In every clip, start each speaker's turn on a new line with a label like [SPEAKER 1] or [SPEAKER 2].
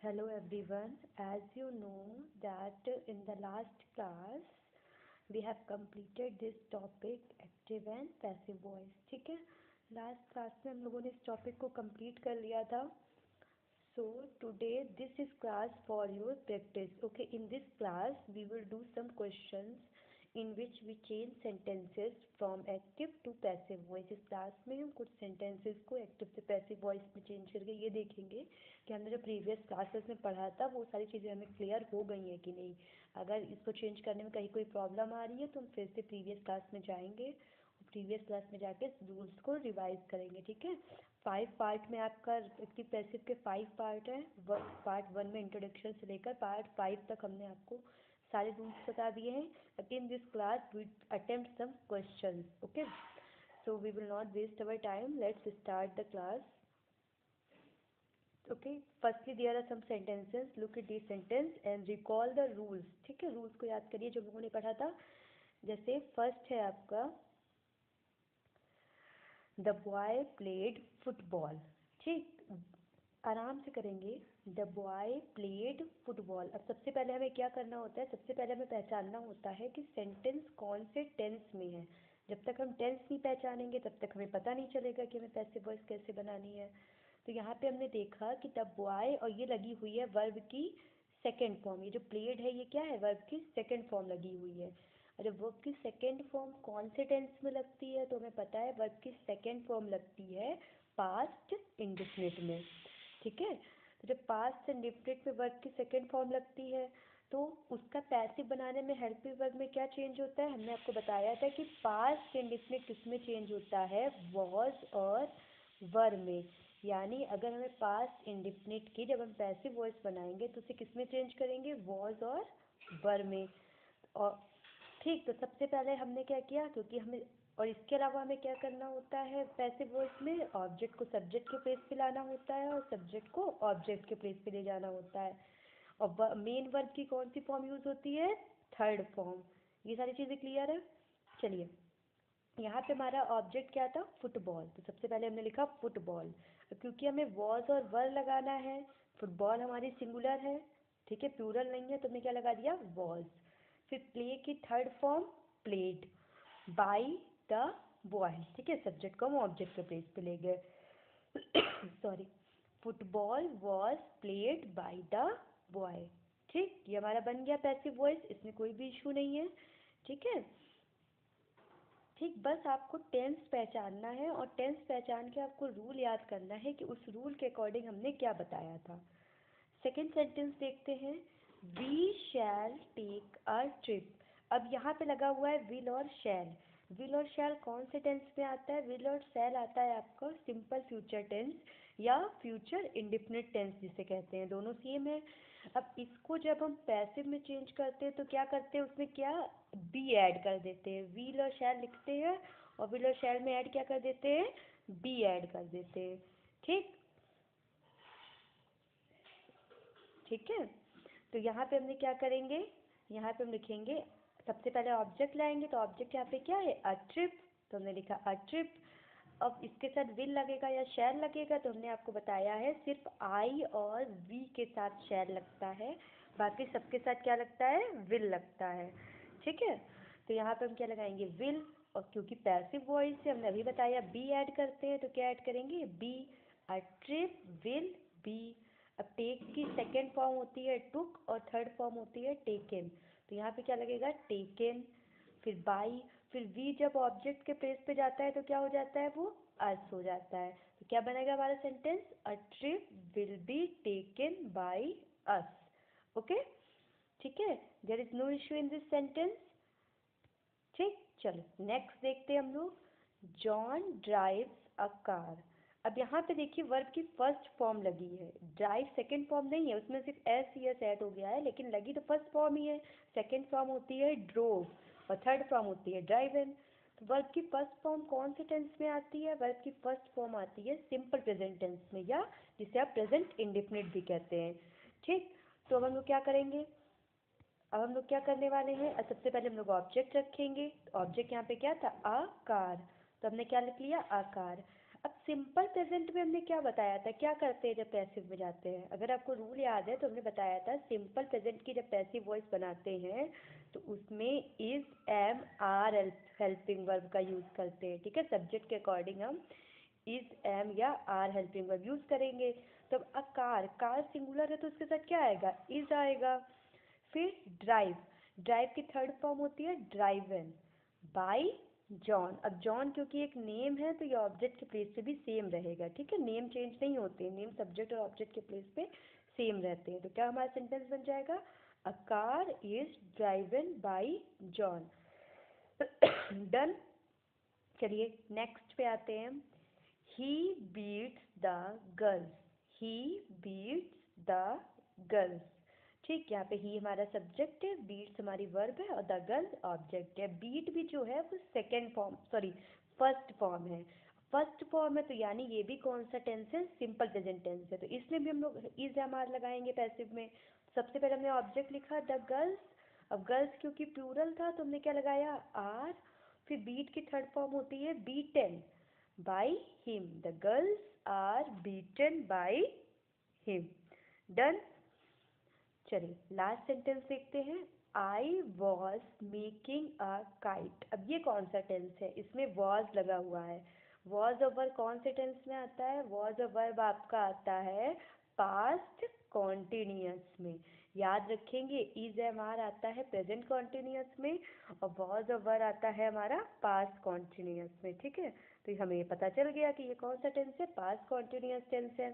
[SPEAKER 1] Hello everyone. As you know that in the last class we have completed this topic active and passive voice. ठीक है, last class में हम लोगों ने इस टॉपिक को कंप्लीट कर लिया था. So today this is class for your practice. Okay, in this class we will do some questions in which we change sentences from active to passive voice. इस क्लास में हम कुछ sentences को active से passive voice में change करके ये देखेंगे कि हमने जो प्रीवियस क्लासेस में पढ़ा था वो सारी चीज़ें हमें क्लियर हो गई हैं कि नहीं. अगर इसको चेंज करने में कहीं कोई प्रॉब्लम आ रही है तो हम फिर से प्रीवियस क्लास में जाएंगे और प्रीवियस क्लास में जाके रूल्स को रिवाइज करेंगे. ठीक है, 5 पार्ट में आपका एक्टिव पैसिव के 5 पार्ट है. पार्ट 1 में इंट्रोडक्शन से लेकर पार्ट 5 तक हमने आपको सारे रूल्स बता दिए हैं. Again this class we attempt some questions. Okay, so we will not waste our time. Let's start the class. Okay, firstly there are some sentences. Look at these sentence and recall the rules. ठीक है, rules को याद करिए जो लोगों ने पढ़ा था. जैसे फर्स्ट है आपका द बॉय प्लेड फुटबॉल. ठीक, आराम से करेंगे. The boy played football. अब सबसे पहले हमें क्या करना होता है, सबसे पहले हमें पहचानना होता है कि सेंटेंस कौन से टेंस में है. जब तक हम टेंस नहीं पहचानेंगे तब तक हमें पता नहीं चलेगा कि हमें पैसिव वॉइस कैसे बनानी है. तो यहाँ पे हमने देखा कि द बॉय और ये लगी हुई है वर्ब की सेकेंड फॉर्म. ये जो प्लेड है ये क्या है, वर्ब की सेकेंड फॉर्म लगी हुई है. और जब वर्ब की सेकेंड फॉर्म कौन से टेंस में लगती है तो हमें पता है वर्ब की सेकेंड फॉर्म लगती है पास्ट इंडेफिनिट में. ठीक है, तो जब पास्ट इंडेफिनिट में वर्ब की सेकेंड फॉर्म लगती है तो उसका पैसिव बनाने में हेल्पिंग वर्ब में क्या चेंज होता है. हमने आपको बताया था कि पास्ट इंडेफिनिट किसमें चेंज होता है, वॉज और वर में. यानी अगर हमें पास्ट इंडेफिनिट की जब हम पैसिव वॉइस बनाएंगे तो उसे किस में चेंज करेंगे, वॉज और वर में. और ठीक, तो सबसे पहले हमने क्या किया, क्योंकि हमें और इसके अलावा हमें क्या करना होता है पैसिव वॉइस में, ऑब्जेक्ट को सब्जेक्ट के प्लेस पे लाना होता है और सब्जेक्ट को ऑब्जेक्ट के प्लेस पे ले जाना होता है. और मेन वर्ब की कौन सी फॉर्म यूज़ होती है, थर्ड फॉर्म. ये सारी चीज़ें क्लियर है. चलिए, यहाँ पे हमारा ऑब्जेक्ट क्या था, फुटबॉल. तो सबसे पहले हमने लिखा फुटबॉल. क्योंकि हमें वॉज और वर लगाना है, फुटबॉल हमारी सिंगुलर है, ठीक है, प्लूरल नहीं है, तो हमने क्या लगा दिया, वॉज. फिर प्ले की third form played by the boy. ठीक है, सब्जेक्ट को हम ऑब्जेक्ट के प्लेस पे ले गए. Sorry, football was played by the boy. ठीक, ये हमारा बन गया पैसिव वॉइस, इसमें कोई भी इशू नहीं है. ठीक है, ठीक, बस आपको टेंस पहचानना है और टेंस पहचान के आपको रूल याद करना है कि उस रूल के अकॉर्डिंग हमने क्या बताया था. सेकेंड सेंटेंस देखते हैं, we shall take a trip. अब यहाँ पे लगा हुआ है विल और शैल. विल और शैल कौन से टेंस में आता है, विल और शैल आता है आपका सिंपल फ्यूचर टेंस या फ्यूचर इंडेफिनिट टेंस जिसे कहते हैं, दोनों सेम है. अब इसको जब हम पैसिव में चेंज करते हैं तो क्या करते हैं, उसमें क्या बी ऐड कर देते हैं. विल और शैल लिखते हैं और विल और शैल में ऐड क्या कर देते हैं, बी ऐड कर देते हैं. ठीक, ठीक है, तो यहाँ पे हमने क्या करेंगे, यहाँ पे हम लिखेंगे, सबसे पहले ऑब्जेक्ट लाएंगे तो ऑब्जेक्ट यहाँ पे क्या है, अ ट्रिप. तो हमने लिखा अ ट्रिप. अब इसके साथ विल लगेगा या शैल लगेगा तो हमने आपको बताया है सिर्फ आई और वी के साथ शैल लगता है, बाकी सबके साथ क्या लगता है, विल लगता है. ठीक है, तो यहाँ पे हम क्या लगाएंगे, विल. और क्योंकि पैसिव वॉइस से हमने अभी बताया बी ऐड करते हैं तो क्या ऐड करेंगे, be. A trip will be. अब टेक की सेकेंड फॉर्म होती है टुक और थर्ड फॉर्म होती है टेकन. तो यहाँ पे क्या लगेगा, टेकन. फिर बाई. फिर वी जब ऑब्जेक्ट के प्लेस पे जाता है तो क्या हो जाता है, वो अस हो जाता है. तो क्या बनेगा हमारा sentence, a trip will be taken by us. Okay, ठीक है, there is no issue in this sentence. ठीक, चलो नेक्स्ट देखते हैं हम लोग, जॉन ड्राइव्स अ कार. अब यहाँ पे देखिए वर्ब की फर्स्ट फॉर्म लगी है, ड्राइव सेकंड फॉर्म नहीं है, उसमें सिर्फ एस ही एस ऐड हो गया है, लेकिन लगी तो फर्स्ट फॉर्म ही है. सेकंड फॉर्म होती है ड्रोव और थर्ड फॉर्म होती है ड्राइवन. तो वर्ब की फर्स्ट फॉर्म कौन से टेंस में आती है, वर्ब की फर्स्ट फॉर्म आती है सिंपल प्रेजेंट टेंस में, या जिसे आप प्रेजेंट इंडेफिनिट भी कहते हैं. ठीक, तो अब हम लोग क्या करेंगे, अब हम लोग क्या करने वाले हैं, सबसे पहले हम लोग ऑब्जेक्ट रखेंगे. ऑब्जेक्ट यहाँ पे क्या था, आ कार. तो हमने क्या लिख लिया, आकार. अब सिंपल प्रेजेंट में हमने क्या बताया था, क्या करते हैं जब पैसिव में जाते हैं? अगर आपको रूल याद है तो हमने बताया था सिंपल प्रेजेंट की जब पैसिव वॉइस बनाते हैं तो उसमें is, am, are helping verb का यूज़ करते हैं, ठीक है। सब्जेक्ट के अकॉर्डिंग हम इज, एम या आर हेल्पिंग वर्ब यूज़ करेंगे। तो अब कार, कार सिंगुलर है तो उसके साथ क्या आएगा, इज आएगा। फिर ड्राइव, ड्राइव की थर्ड फॉर्म होती है ड्राइवन बाय जॉन। अब जॉन क्योंकि एक नेम है तो ये ऑब्जेक्ट के प्लेस पे भी सेम रहेगा, ठीक है। नेम चेंज नहीं होते, नेम सब्जेक्ट और ऑब्जेक्ट के प्लेस पे सेम रहते हैं। तो क्या हमारा सेंटेंस बन जाएगा, a car is driven by John. Done. चलिए नेक्स्ट पे आते हैं। He beats the girls, he beats the girls, ठीक। यहाँ पे ही हमारा सब्जेक्ट है, बीट्स हमारी वर्ब है और द गर्ल्स ऑब्जेक्ट है। बीट भी जो है वो second form, sorry first form है, फर्स्ट फॉर्म है तो यानी ये भी कौन सा टेंस है, सिंपल प्रेजेंट टेंस है। तो इसमें भी हम लोग इज एम आर लगाएंगे पैसिव में। सबसे पहले हमने ऑब्जेक्ट लिखा द गर्ल्स, अब गर्ल्स क्योंकि प्लूरल था तो हमने क्या लगाया, आर। फिर बीट की थर्ड फॉर्म होती है beaten by him, the girls are beaten by him. Done. चलिए लास्ट सेंटेंस देखते हैं। I was making a kite. अब ये कौन सा टेंस है, इसमें वॉज लगा हुआ है। वॉज और वर्ब कौन से टेंस में आता है, वॉज और वर्ब आपका आता है पास्ट कॉन्टिन्यूअस में। याद रखेंगे इज एम आर आता है प्रेजेंट कॉन्टिन्यूअस में और वॉज और वर्ब आता है हमारा पास्ट कॉन्टिन्यूअस में, ठीक है। तो हमें ये पता चल गया कि ये कौन सा टेंस है, पास्ट कॉन्टिन्यूअस टेंस है।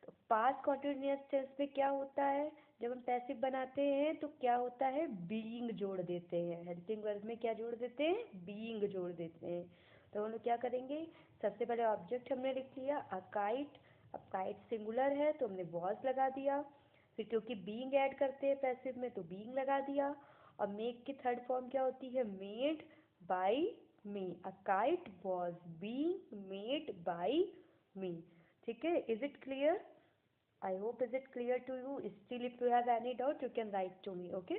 [SPEAKER 1] तो पास्ट कॉन्टिन्यूअस टेंस में क्या होता है, जब हम पैसिव बनाते हैं तो क्या होता है, बीइंग जोड़ देते हैं। हेल्पिंग वर्ब में क्या जोड़ देते हैं, बीइंग जोड़ देते हैं। तो हम लोग क्या करेंगे, सबसे पहले ऑब्जेक्ट हमने लिख लिया अ काइट। अब काइट सिंगुलर है तो हमने वॉज लगा दिया। फिर क्योंकि बीइंग ऐड करते हैं पैसिव में तो बीइंग लगा दिया। और मेक की थर्ड फॉर्म क्या होती है, made by me. A kite was being made by me, ठीक है। Is it clear? I hope is it clear to you? Still if you have any doubt you can write to me, okay?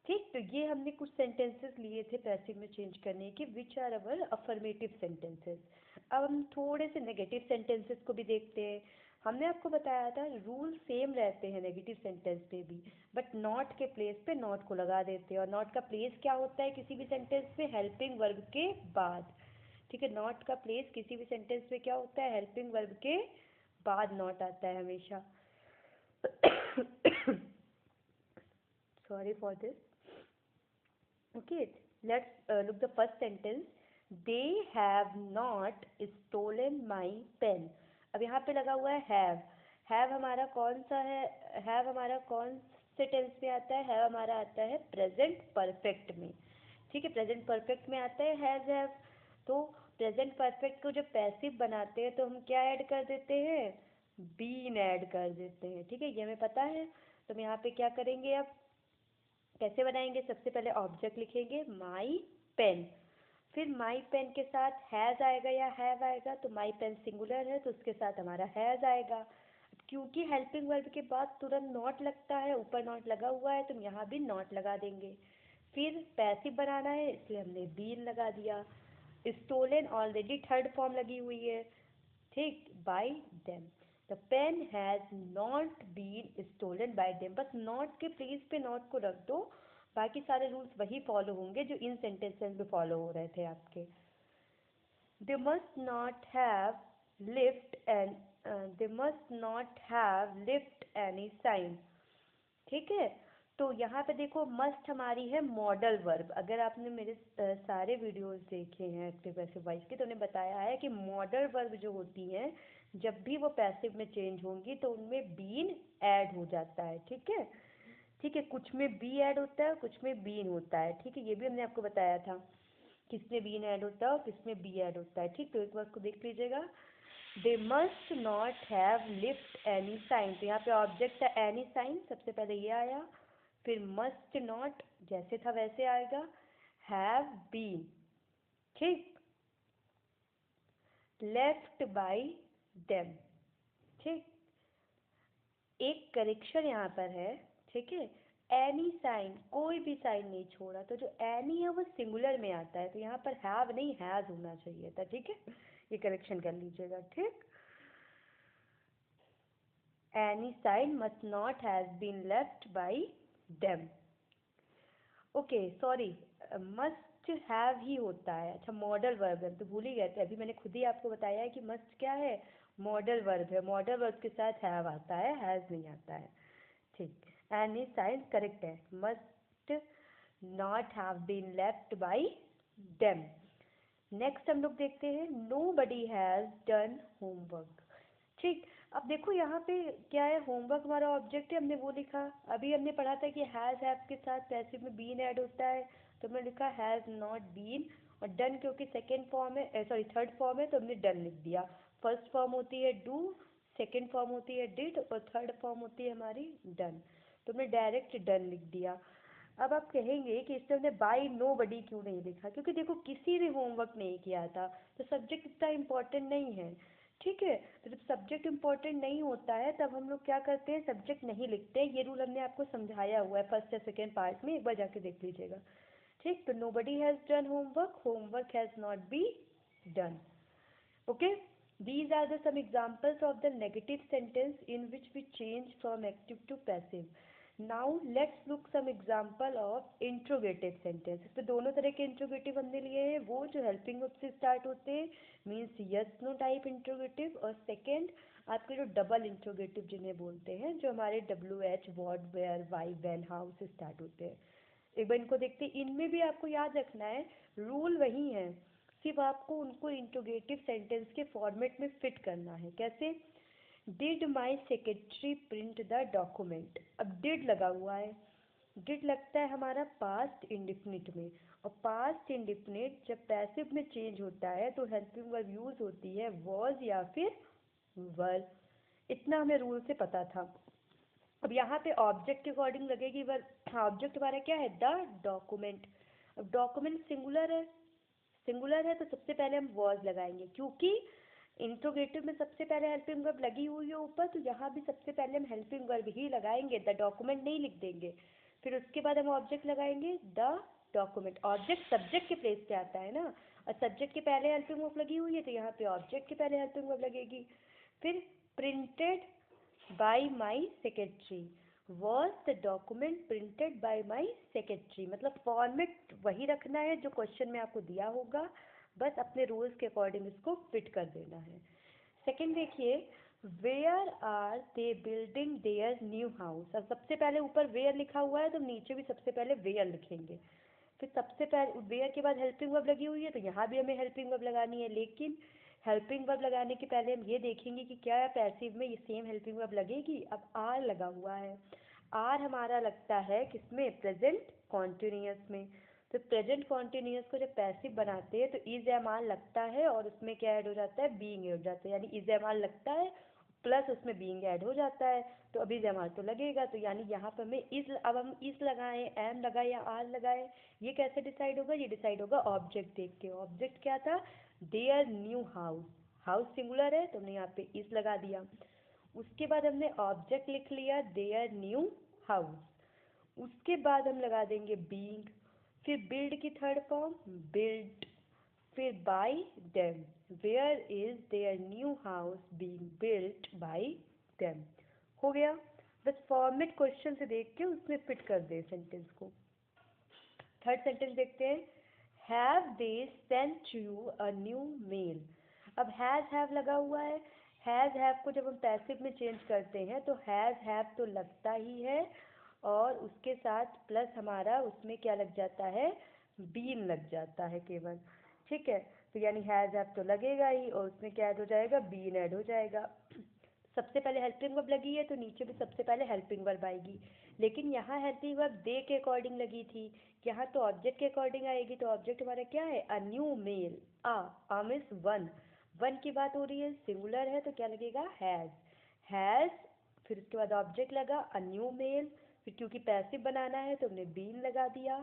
[SPEAKER 1] ठीक। तो ये हमने कुछ sentences लिए थे passive में चेंज करने के, which are our affirmative sentences. अब हम थोड़े से नेगेटिव सेंटेंसेस को भी देखते हैं। हमने आपको बताया था रूल सेम रहते हैं नेगेटिव सेंटेंस पे भी, बट नॉट के प्लेस पे नॉट को लगा देते हैं। और नॉट का प्लेस क्या होता है किसी भी सेंटेंस में, हेल्पिंग वर्ब के बाद, ठीक है। नॉट का प्लेस किसी भी सेंटेंस में क्या होता है, हेल्पिंग वर्ब के बाद नॉट आता है हमेशा। Sorry for this. Okay, let's look the first sentence. They have not stolen my pen. अब यहाँ पे लगा हुआ है have. have हमारा कौन सा है, have हमारा कौन से टेंस में आता है, have हमारा आता है प्रेजेंट परफेक्ट में, ठीक है। प्रेजेंट परफेक्ट में आता है हैज़, हैव। तो प्रेजेंट परफेक्ट को जब पैसिव बनाते हैं तो हम क्या ऐड कर देते हैं, बीन ऐड कर देते हैं, ठीक है। ये हमें पता है। तो हम यहाँ पे क्या करेंगे, अब कैसे बनाएंगे, सबसे पहले ऑब्जेक्ट लिखेंगे माई पेन। फिर माई पेन के साथ हैज़ आएगा या हैव आएगा, तो माई पेन सिंगुलर है तो उसके साथ हमारा हैज़ आएगा। क्योंकि हेल्पिंग वर्ब के बाद तुरंत नॉट लगता है, ऊपर नॉट लगा हुआ है तो हम यहाँ भी नॉट लगा देंगे। फिर पैसिव बनाना है इसलिए हमने बीन लगा दिया। स्टोलन ऑलरेडी थर्ड फॉर्म लगी हुई है, ठीक, by them. The pen has not been stolen by them. बस नॉट के प्लेस पे नॉट को रख दो, बाकी सारे रूल्स वही फॉलो होंगे जो इन सेंटेंसेस में फॉलो हो रहे थे आपके। They must not have lift and, they must not have lift any sign, ठीक है। तो यहाँ पे देखो मस्ट हमारी है मॉडल वर्ब। अगर आपने मेरे सारे वीडियोस देखे हैं एक्टिव पैसिव वॉइस के तो उन्हें बताया है कि मॉडल वर्ब जो होती हैं जब भी वो पैसिव में चेंज होंगी तो उनमें बीन ऐड हो जाता है, ठीक है। ठीक है, कुछ में बी ऐड होता है कुछ में बीन होता है, ठीक है। ये भी हमने आपको बताया था किस में बीन ऐड होता है और किस में बी ऐड होता है, ठीक। तो एक बार उसको देख लीजिएगा। They must not have lift any sign, तो यहाँ पे ऑब्जेक्ट है एनी साइन, सबसे पहले ये आया। फिर मस्ट नॉट जैसे था वैसे आएगा, हैव बीन, ठीक, लेफ्ट बाय देम, ठीक। एक करेक्शन यहाँ पर है, ठीक है। एनी साइन, कोई भी साइन नहीं छोड़ा, तो जो एनी है वो सिंगुलर में आता है तो यहाँ पर हैव नहीं हैज होना चाहिए था, ठीक है। ये करेक्शन कर लीजिएगा, ठीक। Any sign must not has been left by them. Okay sorry, must have ही होता है। अच्छा मॉडल वर्ब है तो भूल ही गए थे, अभी मैंने खुद ही आपको बताया है कि मस्ट क्या है, मॉडल वर्ब है। मॉडल वर्ब के साथ हैव आता है, हैज़ नहीं आता है, ठीक। एनी साइन करेक्ट है, must not have been left by them. Next हम लोग देखते हैं nobody has done homework, ठीक। अब देखो यहाँ पे क्या है, होमवर्क हमारा ऑब्जेक्ट है, हमने वो लिखा। अभी हमने पढ़ा था कि हैज़ हैव के साथ पैसिव में बीन ऐड होता है, तो हमने लिखा हैज़ नॉट बीन। और डन क्योंकि सेकेंड फॉर्म है, सॉरी थर्ड फॉर्म है, तो हमने डन लिख दिया। फर्स्ट फॉर्म होती है डू, सेकेंड फॉर्म होती है डिड, और थर्ड फॉर्म होती है हमारी डन, तो हमने डायरेक्ट डन लिख दिया। अब आप कहेंगे कि इसमें हमने बाई नो बडी क्यों नहीं लिखा, क्योंकि देखो किसी ने होमवर्क नहीं किया था, तो सब्जेक्ट इतना इम्पोर्टेंट नहीं है, ठीक है। तो जब सब्जेक्ट इम्पोर्टेंट नहीं होता है तब हम लोग क्या करते हैं, सब्जेक्ट नहीं लिखते हैं। ये रूल हमने आपको समझाया हुआ है फर्स्ट या सेकेंड पार्ट में, एक बार जाके देख लीजिएगा, ठीक। तो nobody has done homework, homework has not be done, okay. These are the some examples of the negative sentence in which we change from active to passive. Now let's look some example of interrogative sentence. इसमें दोनों तरह के interrogative हमने लिए हैं, वो जो helping verb से start होते हैं, means yes no type interrogative, और second आपके जो double interrogative जिन्हें बोलते हैं, जो हमारे WH, what, where, why, when, how से start होते हैं। एक बार इनको देखते हैं। इनमें भी आपको याद रखना है, रूल वही है, सिर्फ आपको उनको इंट्रोगेटिव सेंटेंस के फॉर्मेट में फिट करना है। कैसे, did my secretary print the document. अब डिड लगा हुआ है, डिड लगता है हमारा पास्ट इंडिफिनिट में, और पास्ट इंडिफिनिट जब पैसिव में चेंज होता है तो हेल्पिंग वर्ब यूज होती है वॉज या फिर वर। इतना हमें रूल से पता था। अब यहाँ पे ऑब्जेक्ट के अकॉर्डिंग लगेगी वर्ब। ऑब्जेक्ट हमारा क्या है, द डॉक्यूमेंट। अब डॉक्यूमेंट सिंगुलर है, सिंगुलर है तो सबसे पहले हम वॉज लगाएंगे, क्योंकि इंट्रोगेटिव में सबसे पहले हेल्पिंग वर्ब लगी हुई है ऊपर, तो यहाँ भी सबसे पहले हम हेल्पिंग वर्ब ही लगाएंगे, द डॉक्यूमेंट नहीं लिख देंगे। फिर उसके बाद हम ऑब्जेक्ट लगाएंगे द डॉक्यूमेंट। ऑब्जेक्ट सब्जेक्ट के प्लेस पे आता है ना, और सब्जेक्ट के पहले हेल्पिंग वर्ब लगी हुई है तो यहाँ पे ऑब्जेक्ट के पहले हेल्पिंग वर्ब लगेगी। फिर printed by my secretary, was the document printed by my secretary. मतलब फॉर्मेट वही रखना है जो क्वेश्चन में आपको दिया होगा, बस अपने रूल्स के अकॉर्डिंग इसको फिट कर देना है। सेकंड देखिए, where are they building their new house. अब सबसे पहले ऊपर वेयर लिखा हुआ है तो नीचे भी सबसे पहले वेयर लिखेंगे। फिर सबसे पहले वेयर के बाद हेल्पिंग वर्ब लगी हुई है तो यहाँ भी हमें हेल्पिंग वर्ब लगानी है, लेकिन हेल्पिंग वर्ब लगाने के पहले हम ये देखेंगे कि क्या पैसिव में ये सेम हेल्पिंग वर्ब लगेगी। अब आर लगा हुआ है, आर हमारा लगता है किसमें, प्रेजेंट कॉन्टिन्यूअस में। तो प्रेजेंट कॉन्टिन्यूअस को जब पैसिव बनाते हैं तो इज एम आर लगता है, और उसमें क्या ऐड हो जाता है, बीइंग ऐड हो जाता है। यानी इज एम आर लगता है प्लस उसमें बीइंग ऐड हो जाता है, तो अभी इज एम आर तो लगेगा। तो यानी यहाँ पर हमें इज, अब हम इज लगाएं, एम लगाए या आर लगाए, ये कैसे डिसाइड होगा, ये डिसाइड होगा ऑब्जेक्ट देख के। ऑब्जेक्ट क्या था, there new house. House singular है तो हमने यहाँ पे इज लगा दिया। उसके बाद हमने ऑब्जेक्ट लिख लिया देयर न्यू हाउस। उसके बाद हम लगा देंगे बीइंग। फिर बिल्ड की थर्ड फॉर्म बिल्ट। फिर by them, where is their new house being built by them. हो गया। बस फॉर्मेट क्वेश्चन से देख के उसमें फिट कर दे सेंटेंस को। थर्ड सेंटेंस देखते हैं, have they sent you a new mail. अब हैव लगा हुआ है, हैव को जब हम पैसिव में चेंज करते हैं तो हैव तो लगता ही है, और उसके साथ प्लस हमारा उसमें क्या लग जाता है, बीन लग जाता है केवल, ठीक है। तो यानी हैव तो लगेगा ही, और उसमें क्या ऐड हो जाएगा, बीन ऐड हो जाएगा। सबसे पहले हेल्पिंग वर्ब लगी है तो नीचे भी सबसे पहले हेल्पिंग वर्ब आएगी, लेकिन यहाँ हेल्पिंग वर्ब दे के अकॉर्डिंग लगी थी, यहाँ तो ऑब्जेक्ट के अकॉर्डिंग आएगी। तो ऑब्जेक्ट हमारा क्या है, a new mail. A means one, one की बात हो रही है, सिंगुलर है तो क्या लगेगा, हैज़। फिर उसके बाद ऑब्जेक्ट लगा अ न्यू मेल, फिर क्योंकि पैसिव बनाना है तो हमने बीन लगा दिया।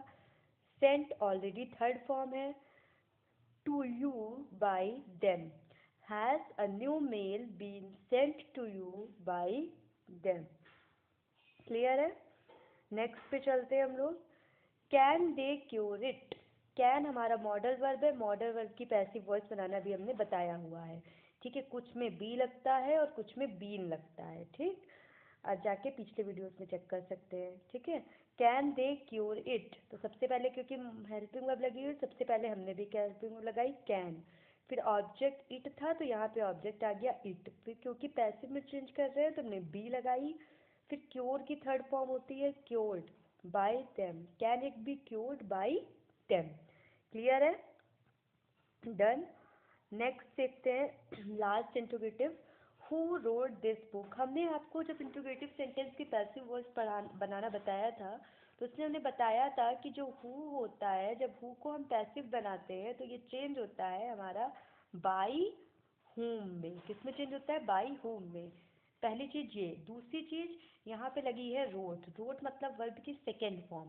[SPEAKER 1] सेंट ऑलरेडी थर्ड फॉर्म है, to you by them. Has a new mail been sent to you by them. Clear है। नेक्स्ट पे चलते हैं हम लोग, can they cure it. Can हमारा मॉडल वर्ब है, मॉडल वर्ब की पैसिव वॉइस बनाना भी हमने बताया हुआ है, ठीक है। कुछ में बी लगता है और कुछ में बीन लगता है, ठीक। आज जाके पिछले वीडियोस में चेक कर सकते हैं, ठीक है। कैन दे क्योर इट, तो सबसे पहले क्योंकि हेल्पिंग वर्ब लगी हुई सबसे पहले हमने भी क्या हेल्पिंग वर्ब लगाई, कैन। फिर ऑब्जेक्ट इट था तो यहाँ पे ऑब्जेक्ट आ गया इट। फिर क्योंकि पैसिव में चेंज कर रहे हैं तो हमने बी लगाई। फिर क्योर की थर्ड फॉर्म होती है cured by them, can it be cured by them. Clear है, डन। नेक्स्ट देखते हैं last interrogative, who wrote this book. हमने आपको जब इंट्रोगेटिव सेंटेंस की पैसिव वॉइस बनाना बताया था तो उसमें हमने बताया था कि जो हु होता है, जब हु को हम पैसिव बनाते हैं तो ये चेंज होता है हमारा बाई होम में। किस में चेंज होता है, बाई होम में। पहली चीज़ ये। दूसरी चीज़ यहाँ पे लगी है रोट, रोट मतलब वर्ब की सेकेंड फॉर्म,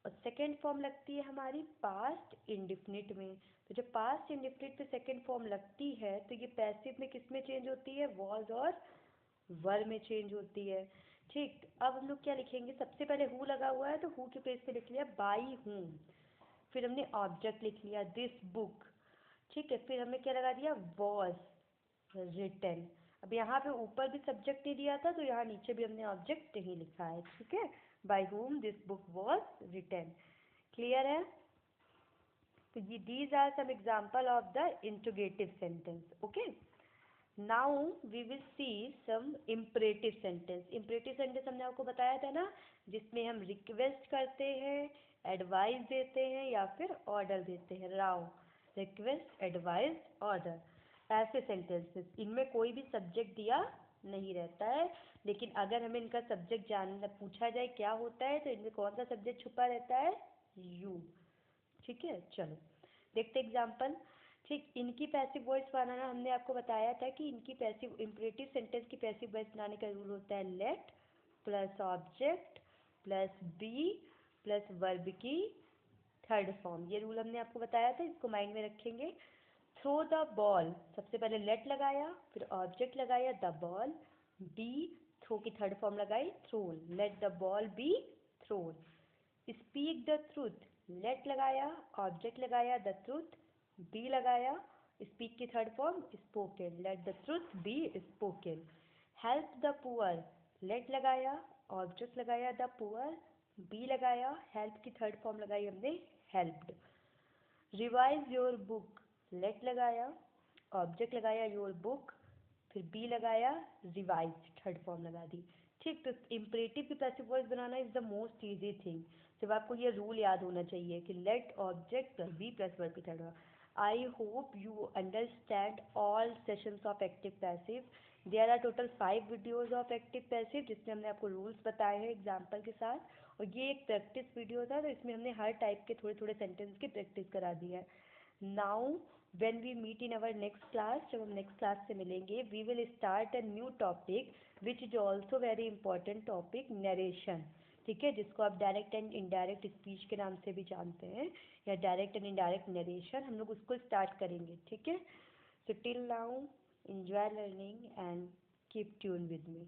[SPEAKER 1] और सेकेंड फॉर्म लगती है हमारी पास्ट इंडिफिनिट में। तो जब पास्ट इंडिफिनिट पे सेकेंड फॉर्म लगती है तो ये पैसिव में किस में चेंज होती है, वॉज और वर में चेंज होती है, ठीक। अब हम लोग क्या लिखेंगे, सबसे पहले हु लगा हुआ है तो हु के पेज पे लिख लिया बाई हूम। फिर हमने ऑब्जेक्ट लिख लिया दिस बुक, ठीक है। फिर हमने क्या लगा दिया, वॉज रिटन। अब यहाँ पे ऊपर भी सब्जेक्ट नहीं दिया था तो यहाँ नीचे भी हमने ऑब्जेक्ट नहीं लिखा है, ठीक है। By whom this book was written. Clear है, तो ये these are some example of the interrogative sentence, okay. Now we will see some imperative sentence. Imperative sentence हमने आपको बताया था ना, जिसमें हम रिक्वेस्ट करते हैं, एडवाइस देते हैं या फिर ऑर्डर देते हैं। राव, रिक्वेस्ट, एडवाइस, ऑर्डर, ऐसे सेंटेंसेस। इनमें कोई भी सब्जेक्ट दिया नहीं रहता है, लेकिन अगर हमें इनका सब्जेक्ट जानना पूछा जाए क्या होता है तो इनमें कौन सा सब्जेक्ट छुपा रहता है, यू, ठीक है। चलो देखते एग्जाम्पल, ठीक। इनकी पैसिव वॉइस बनाना हमने आपको बताया था कि इनकी पैसिव इम्परेटिव सेंटेंस की पैसिव वॉइस बनाने का रूल होता है let plus object plus be plus verb की थर्ड फॉर्म। ये रूल हमने आपको बताया था, इसको माइंड में रखेंगे। थ्रो द बॉल, सबसे पहले लेट लगाया, फिर ऑब्जेक्ट लगाया द बॉल, बी, थ्रो की थर्ड फॉर्म लगाई thrown, let the ball be thrown. Speak the truth, let लगाया, ऑब्जेक्ट लगाया द ट्रूथ, बी लगाया, स्पीक की third form spoken, let the truth be spoken. Help the poor, let लगाया, object लगाया the poor, be लगाया, help की third form लगाई हमने helped. Revise your book, let लगाया, ऑब्जेक्ट लगाया योर बुक, फिर बी लगाया, रिवाइज थर्ड फॉर्म लगा दी, ठीक। तो इम्परेटिव की पैसिव वॉइस बनाना is the most easy thing. सिर्फ आपको ये रूल याद होना चाहिए कि let object plus be plus verb की third. I hope you understand all sessions of active passive. There are total 5 videos of active passive जिसमें हमने आपको रूल्स बताए हैं एग्जाम्पल के साथ, और ये एक प्रैक्टिस वीडियो था तो इसमें हमने हर टाइप के थोड़े थोड़े सेंटेंस की प्रैक्टिस करा दी है। Now when we meet in our next class, जब हम नेक्स्ट क्लास से मिलेंगे, we will start a new topic which is also very important topic, narration, ठीक है, जिसको आप डायरेक्ट एंड इनडायरेक्ट स्पीच के नाम से भी जानते हैं, या डायरेक्ट एंड इनडायरेक्ट नरेशन, हम लोग उसको स्टार्ट करेंगे, ठीक है। So till now enjoy learning and keep tuned with me.